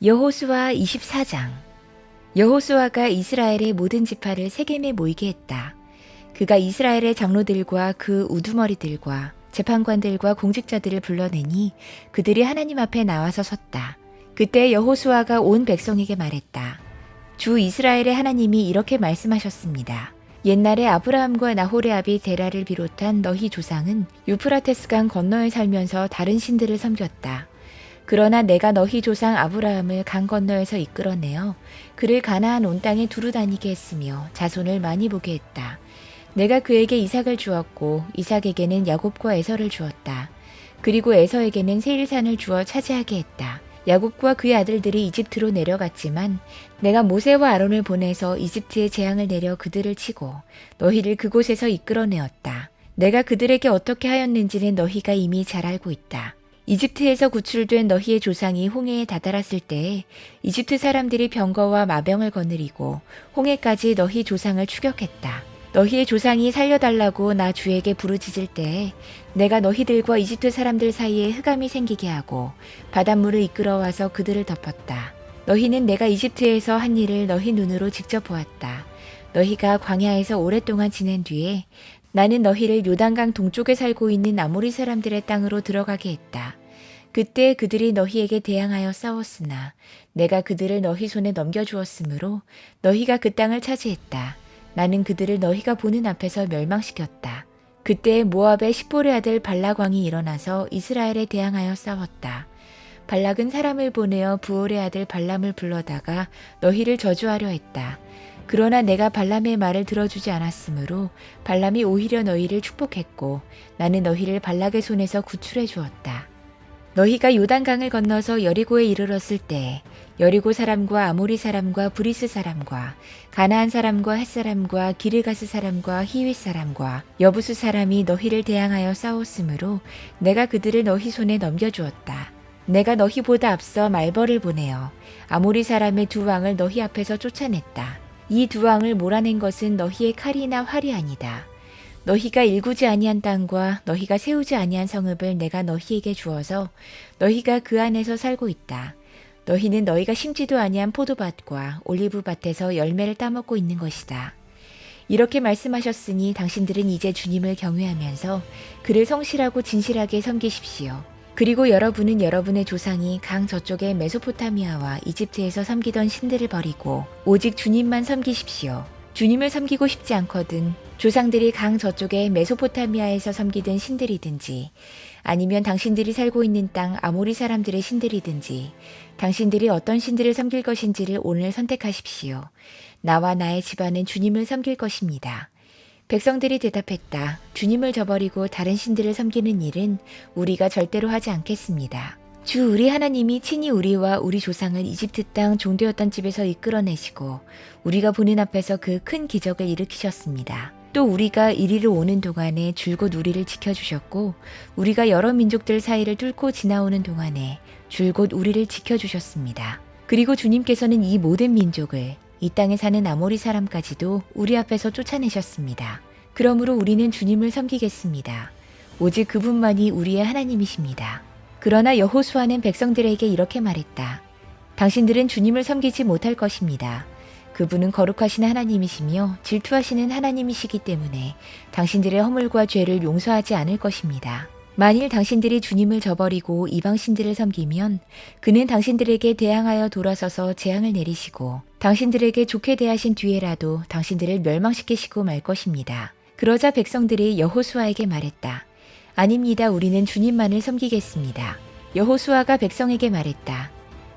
여호수아 24장. 여호수아가 이스라엘의 모든 지파를 세겜에 모이게 했다. 그가 이스라엘의 장로들과 그 우두머리들과 재판관들과 공직자들을 불러내니 그들이 하나님 앞에 나와서 섰다. 그때 여호수아가 온 백성에게 말했다. 주 이스라엘의 하나님이 이렇게 말씀하셨습니다. 옛날에 아브라함과 나홀의 아비 데라를 비롯한 너희 조상은 유프라테스강 건너에 살면서 다른 신들을 섬겼다. 그러나 내가 너희 조상 아브라함을 강 건너에서 이끌어내어 그를 가나안 온 땅에 두루 다니게 했으며 자손을 많이 보게 했다. 내가 그에게 이삭을 주었고 이삭에게는 야곱과 에서를 주었다. 그리고 에서에게는 세일산을 주어 차지하게 했다. 야곱과 그의 아들들이 이집트로 내려갔지만 내가 모세와 아론을 보내서 이집트에 재앙을 내려 그들을 치고 너희를 그곳에서 이끌어내었다. 내가 그들에게 어떻게 하였는지는 너희가 이미 잘 알고 있다. 이집트에서 구출된 너희의 조상이 홍해에 다다랐을 때에 이집트 사람들이 병거와 마병을 거느리고 홍해까지 너희 조상을 추격했다. 너희의 조상이 살려달라고 나 주에게 부르짖을 때에 내가 너희들과 이집트 사람들 사이에 흑암이 생기게 하고 바닷물을 이끌어와서 그들을 덮었다. 너희는 내가 이집트에서 한 일을 너희 눈으로 직접 보았다. 너희가 광야에서 오랫동안 지낸 뒤에 나는 너희를 요단강 동쪽에 살고 있는 아모리 사람들의 땅으로 들어가게 했다. 그때 그들이 너희에게 대항하여 싸웠으나 내가 그들을 너희 손에 넘겨주었으므로 너희가 그 땅을 차지했다. 나는 그들을 너희가 보는 앞에서 멸망시켰다. 그때 모압의 십볼의 아들 발락왕이 일어나서 이스라엘에 대항하여 싸웠다. 발락은 사람을 보내어 부올의 아들 발람을 불러다가 너희를 저주하려 했다. 그러나 내가 발람의 말을 들어주지 않았으므로 발람이 오히려 너희를 축복했고 나는 너희를 발락의 손에서 구출해 주었다. 너희가 요단강을 건너서 여리고에 이르렀을 때 여리고 사람과 아모리 사람과 브리스 사람과 가나안 사람과 헷 사람과 기르가스 사람과 히윗 사람과 여부스 사람이 너희를 대항하여 싸웠으므로 내가 그들을 너희 손에 넘겨주었다. 내가 너희보다 앞서 말벌을 보내어 아모리 사람의 두 왕을 너희 앞에서 쫓아냈다. 이 두 왕을 몰아낸 것은 너희의 칼이나 활이 아니다. 너희가 일구지 아니한 땅과 너희가 세우지 아니한 성읍을 내가 너희에게 주어서 너희가 그 안에서 살고 있다. 너희는 너희가 심지도 아니한 포도밭과 올리브밭에서 열매를 따먹고 있는 것이다. 이렇게 말씀하셨으니 당신들은 이제 주님을 경외하면서 그를 성실하고 진실하게 섬기십시오. 그리고 여러분은 여러분의 조상이 강 저쪽의 메소포타미아와 이집트에서 섬기던 신들을 버리고 오직 주님만 섬기십시오. 주님을 섬기고 싶지 않거든 조상들이 강 저쪽의 메소포타미아에서 섬기던 신들이든지 아니면 당신들이 살고 있는 땅 아모리 사람들의 신들이든지 당신들이 어떤 신들을 섬길 것인지를 오늘 선택하십시오. 나와 나의 집안은 주님을 섬길 것입니다. 백성들이 대답했다. 주님을 저버리고 다른 신들을 섬기는 일은 우리가 절대로 하지 않겠습니다. 주 우리 하나님이 친히 우리와 우리 조상을 이집트 땅 종되었던 집에서 이끌어내시고 우리가 보는 앞에서 그 큰 기적을 일으키셨습니다. 또 우리가 이리로 오는 동안에 줄곧 우리를 지켜주셨고 우리가 여러 민족들 사이를 뚫고 지나오는 동안에 줄곧 우리를 지켜주셨습니다. 그리고 주님께서는 이 모든 민족을 이 땅에 사는 아모리 사람까지도 우리 앞에서 쫓아내셨습니다. 그러므로 우리는 주님을 섬기겠습니다. 오직 그분만이 우리의 하나님이십니다. 그러나 여호수아는 백성들에게 이렇게 말했다. 당신들은 주님을 섬기지 못할 것입니다. 그분은 거룩하신 하나님이시며 질투하시는 하나님이시기 때문에 당신들의 허물과 죄를 용서하지 않을 것입니다. 만일 당신들이 주님을 저버리고 이방신들을 섬기면 그는 당신들에게 대항하여 돌아서서 재앙을 내리시고 당신들에게 좋게 대하신 뒤에라도 당신들을 멸망시키시고 말 것입니다. 그러자 백성들이 여호수아에게 말했다. 아닙니다. 우리는 주님만을 섬기겠습니다. 여호수아가 백성에게 말했다.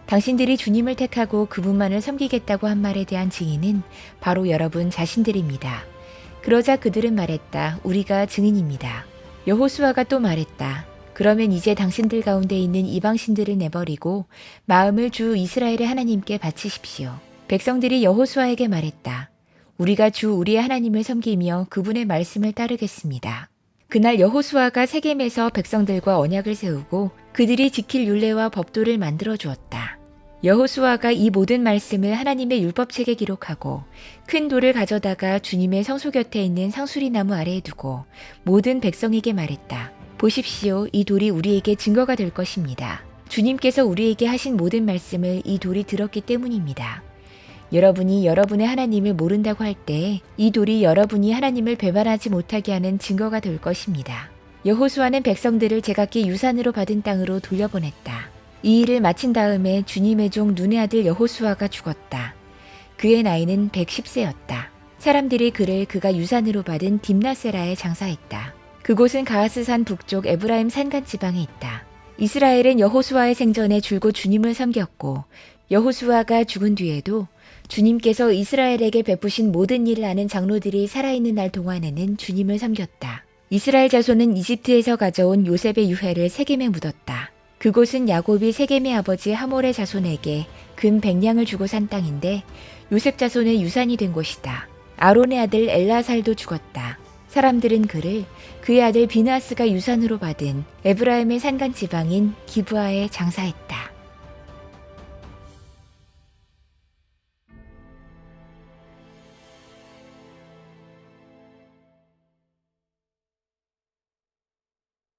당신들이 주님을 택하고 그분만을 섬기겠다고 한 말에 대한 증인은 바로 여러분 자신들입니다. 그러자 그들은 말했다. 우리가 증인입니다. 여호수아가 또 말했다. 그러면 이제 당신들 가운데 있는 이방신들을 내버리고 마음을 주 이스라엘의 하나님께 바치십시오. 백성들이 여호수아에게 말했다. 우리가 주 우리의 하나님을 섬기며 그분의 말씀을 따르겠습니다. 그날 여호수아가 세겜에서 백성들과 언약을 세우고 그들이 지킬 율례와 법도를 만들어 주었다. 여호수아가 이 모든 말씀을 하나님의 율법책에 기록하고 큰 돌을 가져다가 주님의 성소 곁에 있는 상수리 나무 아래에 두고 모든 백성에게 말했다. 보십시오. 이 돌이 우리에게 증거가 될 것입니다. 주님께서 우리에게 하신 모든 말씀을 이 돌이 들었기 때문입니다. 여러분이 여러분의 하나님을 모른다고 할 때 이 돌이 여러분이 하나님을 배반하지 못하게 하는 증거가 될 것입니다. 여호수아는 백성들을 제각기 유산으로 받은 땅으로 돌려보냈다. 이 일을 마친 다음에 주님의 종 눈의 아들 여호수아가 죽었다. 그의 나이는 110세였다. 사람들이 그를 그가 유산으로 받은 딥나세라에 장사했다. 그곳은 가하스산 북쪽 에브라임 산간 지방에 있다. 이스라엘은 여호수아의 생전에 줄곧 주님을 섬겼고 여호수아가 죽은 뒤에도 주님께서 이스라엘에게 베푸신 모든 일을 아는 장로들이 살아있는 날 동안에는 주님을 섬겼다. 이스라엘 자손은 이집트에서 가져온 요셉의 유해를 세겜에 묻었다. 그곳은 야곱이 세겜의 아버지 하몰의 자손에게 금 100냥을 주고 산 땅인데 요셉 자손의 유산이 된 곳이다. 아론의 아들 엘라살도 죽었다. 사람들은 그를 그의 아들 비나스가 유산으로 받은 에브라임의 산간 지방인 기브아에 장사했다.